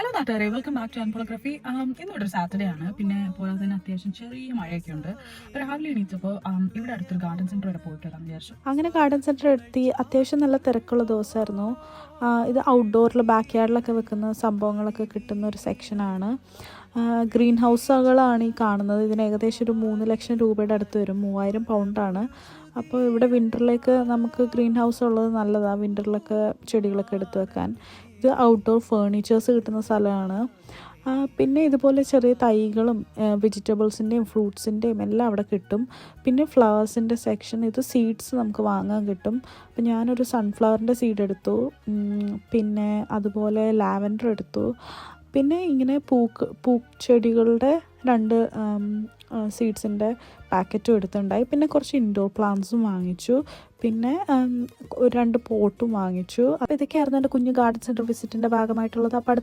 Hello നാട്ടുകാരെ, welcome back to അൺഫോട്ടോഗ്രാഫി. ഇന്നൊരു Saturday ആണ്. പിന്നെ പോരാതെ തന്നെ അത്യാവശ്യം ചെറിയ മഴയൊക്കെ ഉണ്ട്. രാവിലെ എണീറ്റപ്പോൾ ഇവിടെ അടുത്തൊരു ഗാർഡൻ സെൻറ്റർ വരെ പോയിട്ട് വരാമെന്ന് വിചാരിച്ചു. അങ്ങനെ ഗാർഡൻ സെൻറ്റർ എത്തി. അത്യാവശ്യം നല്ല തിരക്കുള്ള ദിവസമായിരുന്നു. ഇത് ഔട്ട്ഡോറിൽ ബാക്ക് യാർഡിലൊക്കെ വെക്കുന്ന സംഭവങ്ങളൊക്കെ കിട്ടുന്ന ഒരു സെക്ഷനാണ്. ഗ്രീൻ ഹൗസുകളാണ് ഈ കാണുന്നത്. ഇതിന് ഏകദേശം ഒരു 3 ലക്ഷം രൂപയുടെ അടുത്ത് വരും. 3000 പൗണ്ടാണ്. അപ്പോൾ ഇവിടെ വിൻ്ററിലേക്ക് നമുക്ക് ഗ്രീൻ ഹൗസ് ഉള്ളത് നല്ലതാണ്, വിൻ്ററിലൊക്കെ ചെടികളൊക്കെ എടുത്ത് വെക്കാൻ. ഇത് ഔട്ട്ഡോർ ഫേർണിച്ചേഴ്സ് കിട്ടുന്ന സ്ഥലമാണ്. പിന്നെ ഇതുപോലെ ചെറിയ തൈകളും വെജിറ്റബിൾസിൻ്റെയും ഫ്രൂട്ട്സിൻ്റെയും എല്ലാം അവിടെ കിട്ടും. പിന്നെ ഫ്ലവേഴ്സിൻ്റെ സെക്ഷൻ, ഇത് സീഡ്സ് നമുക്ക് വാങ്ങാൻ കിട്ടും. അപ്പം ഞാനൊരു സൺഫ്ലവറിൻ്റെ സീഡ് എടുത്തു. പിന്നെ അതുപോലെ ലാവൻഡർ എടുത്തു. പിന്നെ ഇങ്ങനെ പൂച്ചെടികളുടെ 2 സീഡ്സിൻ്റെ പാക്കറ്റും എടുത്തുണ്ടായി. പിന്നെ കുറച്ച് ഇൻഡോർ പ്ലാന്റ്സും വാങ്ങിച്ചു. പിന്നെ 2 പോട്ടും വാങ്ങിച്ചു. അപ്പോൾ ഇതൊക്കെയായിരുന്നു എൻ്റെ കുഞ്ഞു ഗാർഡൻ സെൻറ്റർ വിസിറ്റിൻ്റെ ഭാഗമായിട്ടുള്ളത്. അപ്പോൾ അടുത്ത